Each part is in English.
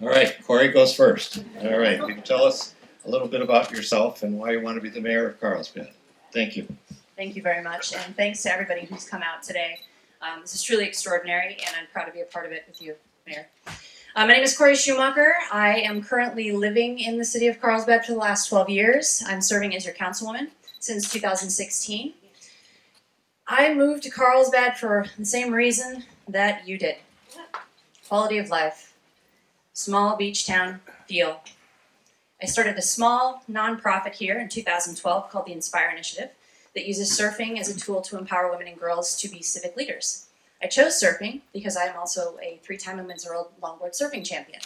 All right, Corey goes first. All right, you can tell us a little bit about yourself and why you want to be the mayor of Carlsbad. Thank you. Thank you very much, and thanks to everybody who's come out today. This is truly extraordinary, and I'm proud to be a part of it with you, Mayor. My name is Corey Schumacher. I am currently living in the city of Carlsbad for the last 12 years. I'm serving as your councilwoman since 2016. I moved to Carlsbad for the same reason that you did. Quality of life. Small beach town feel. I started a small nonprofit here in 2012 called the Inspire Initiative that uses surfing as a tool to empower women and girls to be civic leaders. I chose surfing because I am also a 3-time women's world longboard surfing champion.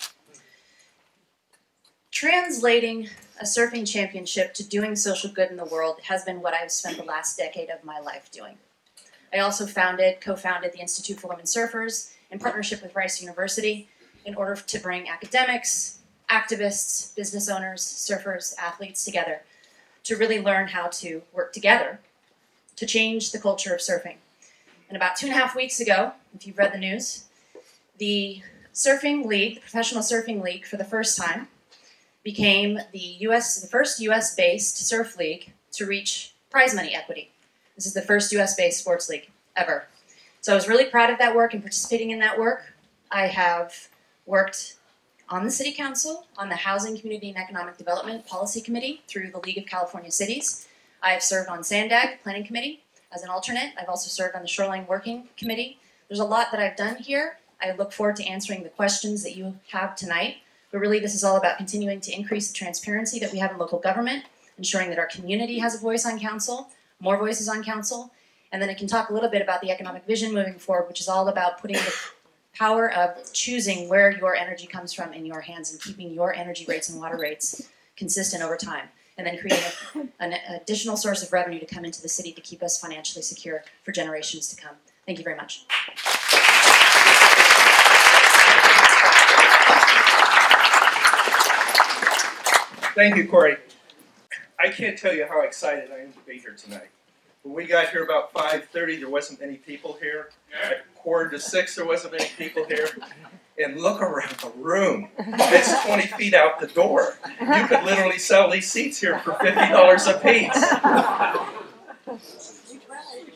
Translating a surfing championship to doing social good in the world has been what I've spent the last decade of my life doing. I also co-founded the Institute for Women Surfers in partnership with Rice University in order to bring academics, activists, business owners, surfers, athletes together to really learn how to work together to change the culture of surfing. And about 2.5 weeks ago, if you've read the news, the surfing league, the professional surfing league, for the first time, became the first U.S.-based surf league to reach prize money equity. This is the first U.S.-based sports league ever. So I was really proud of that work and participating in that work. I have worked on the City Council, on the Housing, Community, and Economic Development Policy Committee through the League of California Cities. I've served on SANDAG, Planning Committee, as an alternate. I've also served on the Shoreline Working Committee. There's a lot that I've done here. I look forward to answering the questions that you have tonight. But really, this is all about continuing to increase the transparency that we have in local government, ensuring that our community has a voice on council, more voices on council, and then I can talk a little bit about the economic vision moving forward, which is all about putting the power of choosing where your energy comes from in your hands and keeping your energy rates and water rates consistent over time, and then creating an additional source of revenue to come into the city to keep us financially secure for generations to come. Thank you very much. Thank you, Corey. I can't tell you how excited I am to be here tonight. When we got here about 5:30, there wasn't many people here. At 5:45, there wasn't many people here. And look around the room. It's 20 feet out the door. You could literally sell these seats here for $50 a piece.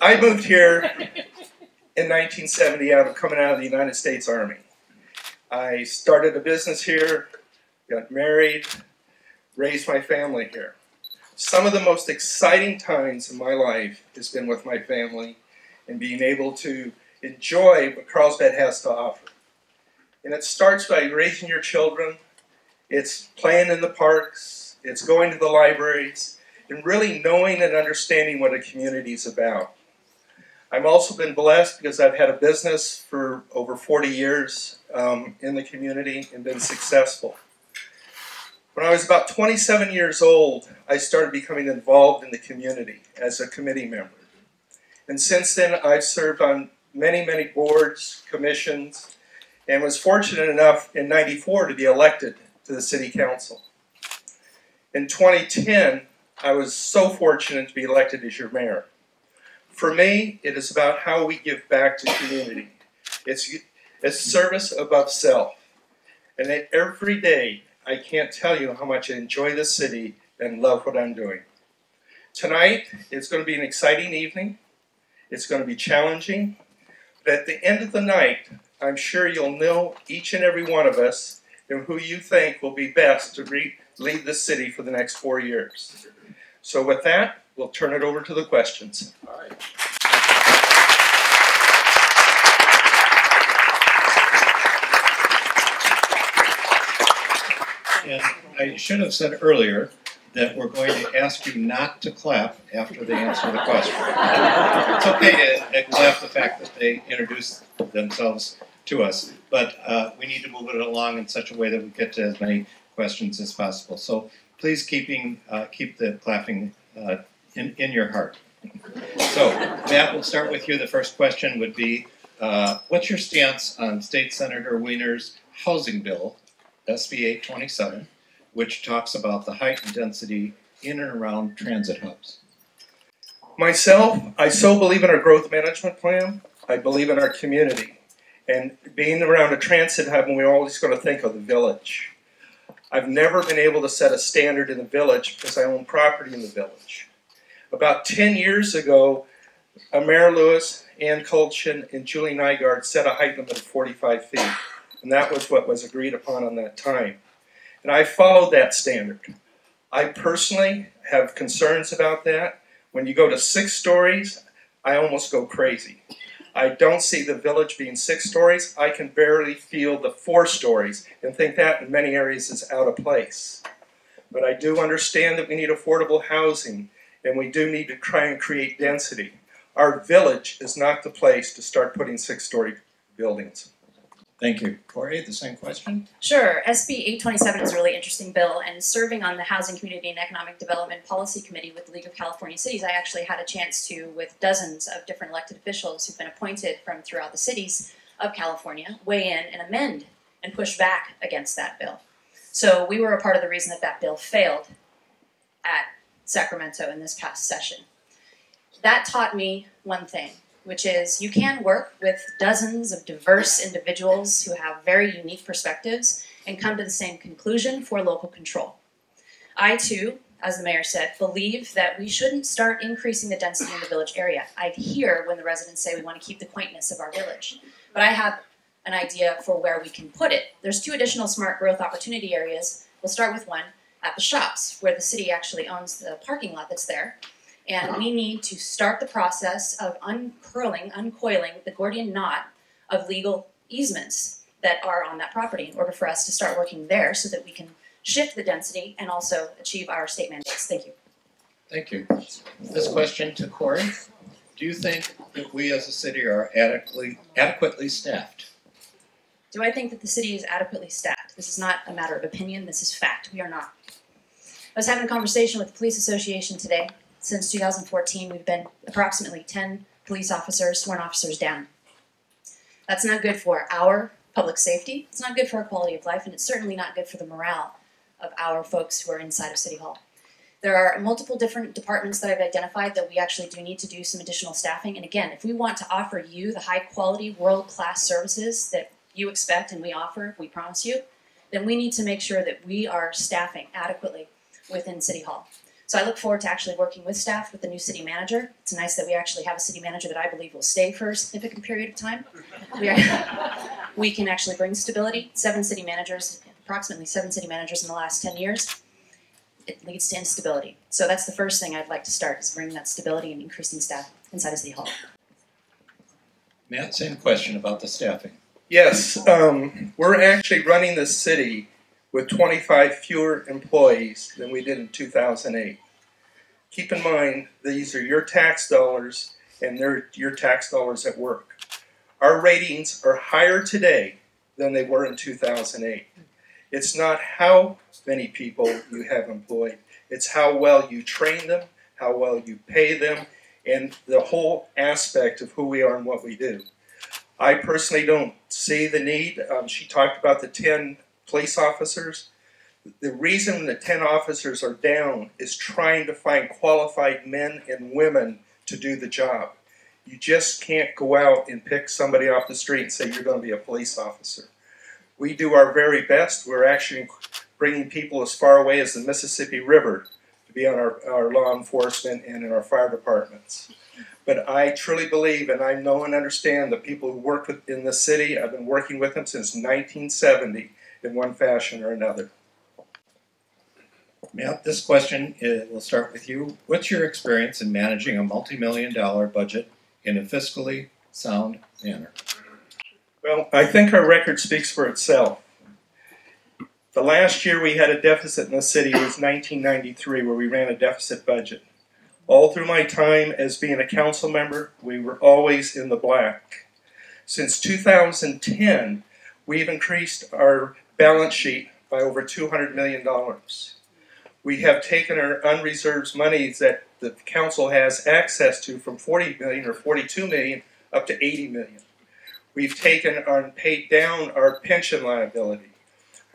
I moved here in 1970 coming out of the United States Army. I started a business here, got married, raised my family here. Some of the most exciting times in my life has been with my family and being able to enjoy what Carlsbad has to offer. And it starts by raising your children, it's playing in the parks, it's going to the libraries, and really knowing and understanding what a community is about. I've also been blessed because I've had a business for over 40 years in the community and been successful. When I was about 27 years old, I started becoming involved in the community as a committee member. And since then, I've served on many, many boards, commissions, and was fortunate enough in '94 to be elected to the City Council. In 2010, I was so fortunate to be elected as your mayor. For me, it is about how we give back to community. It's service above self. And every day, I can't tell you how much I enjoy this city and love what I'm doing. Tonight, it's going to be an exciting evening. It's going to be challenging. But at the end of the night, I'm sure you'll know each and every one of us and who you think will be best to lead the city for the next 4 years. So with that, we'll turn it over to the questions. All right. And I should have said earlier that we're going to ask you not to clap after they answer the question. It's okay to clap the fact that they introduce themselves to us, but we need to move it along in such a way that we get to as many questions as possible. So please keep the clapping in your heart. So Matt, we'll start with you. The first question would be, what's your stance on State Senator Wiener's housing bill, SB 827, which talks about the height and density in and around transit hubs? Myself, I so believe in our growth management plan. I believe in our community. And being around a transit hub, we're always going to think of the village. I've never been able to set a standard in the village because I own property in the village. About 10 years ago, Mayor Lewis, Ann Kulchin, and Julie Nygaard set a height limit of 45 feet. And that was what was agreed upon that time. And I followed that standard. I personally have concerns about that. When you go to 6 stories, I almost go crazy. I don't see the village being 6 stories. I can barely feel the 4 stories and think that in many areas is out of place. But I do understand that we need affordable housing and we do need to try and create density. Our village is not the place to start putting 6-story buildings. Thank you. Corey, the same question? Sure. SB 827 is a really interesting bill, and serving on the Housing, Community, and Economic Development Policy Committee with the League of California Cities, I actually had a chance to, with dozens of different elected officials who've been appointed from throughout the cities of California, weigh in and amend and push back against that bill. So we were a part of the reason that that bill failed at Sacramento in this past session. That taught me one thing, which is you can work with dozens of diverse individuals who have very unique perspectives and come to the same conclusion for local control. I too, as the mayor said, believe that we shouldn't start increasing the density in the village area. I hear when the residents say we want to keep the quaintness of our village, but I have an idea for where we can put it. There's 2 additional smart growth opportunity areas. We'll start with one at the shops, where the city actually owns the parking lot that's there. And we need to start the process of uncoiling the Gordian knot of legal easements that are on that property in order for us to start working there so that we can shift the density and also achieve our state mandates. Thank you. Thank you. This question to Corey. Do you think that we as a city are adequately staffed? Do I think that the city is adequately staffed? This is not a matter of opinion, this is fact. We are not. I was having a conversation with the police association today. Since 2014, we've been approximately 10 police officers, sworn officers down. That's not good for our public safety, it's not good for our quality of life, and it's certainly not good for the morale of our folks who are inside of City Hall. There are multiple different departments that I've identified that we actually do need to do some additional staffing, and again, if we want to offer you the high quality, world-class services that you expect and we offer, we promise you, then we need to make sure that we are staffing adequately within City Hall. So I look forward to actually working with staff, with the new city manager. It's nice that we actually have a city manager that I believe will stay for a significant period of time. We can actually bring stability. 7 city managers, approximately 7 city managers in the last 10 years. It leads to instability. So that's the first thing I'd like to start, is bringing that stability and increasing staff inside of City Hall. Matt, same question about the staffing. Yes, we're actually running the city with 25 fewer employees than we did in 2008. Keep in mind, these are your tax dollars and they're your tax dollars at work. Our ratings are higher today than they were in 2008. It's not how many people you have employed, it's how well you train them, how well you pay them, and the whole aspect of who we are and what we do. I personally don't see the need. She talked about the 10 police officers. The reason the 10 officers are down is trying to find qualified men and women to do the job. You just can't go out and pick somebody off the street and say you're going to be a police officer. We do our very best. We're actually bringing people as far away as the Mississippi River to be on our law enforcement and in our fire departments. But I truly believe, and I know and understand the people who work in the city. I've been working with them since 1970 in one fashion or another. Matt, this question will start with you. What's your experience in managing a multi-million-dollar budget in a fiscally sound manner? Well, I think our record speaks for itself. The last year we had a deficit in the city was 1993, where we ran a deficit budget. All through my time as being a council member, we were always in the black. Since 2010, we've increased our balance sheet by over $200 million. We have taken our unreserved monies that the council has access to from $40 million or $42 million up to $80 million. We've taken and paid down our pension liability.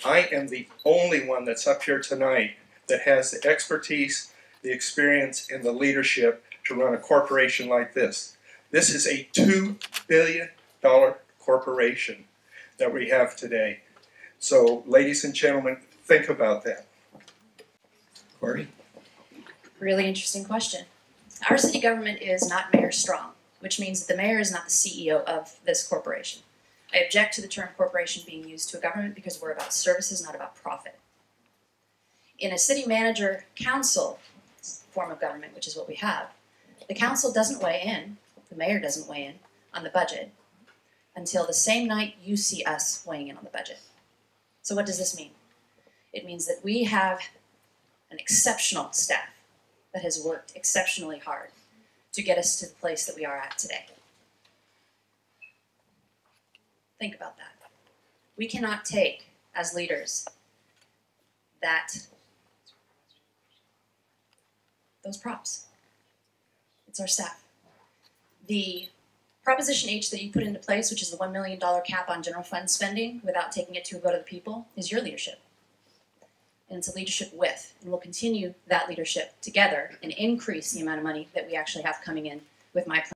I am the only one that's up here tonight that has the expertise, the experience, and the leadership to run a corporation like this. This is a $2 billion corporation that we have today. So, ladies and gentlemen, think about that. Cory? Really interesting question. Our city government is not mayor strong, which means that the mayor is not the CEO of this corporation. I object to the term corporation being used to a government because we're about services, not about profit. In a city manager council form of government, which is what we have, the council doesn't weigh in, the mayor doesn't weigh in on the budget until the same night you see us weighing in on the budget. So what does this mean? It means that we have an exceptional staff that has worked exceptionally hard to get us to the place that we are at today. Think about that. We cannot take, as leaders, those props. It's our staff. The Proposition H that you put into place, which is the $1 million cap on general fund spending without taking it to a vote of the people, is your leadership. And it's a leadership with, and we'll continue that leadership together and increase the amount of money that we actually have coming in with my plan.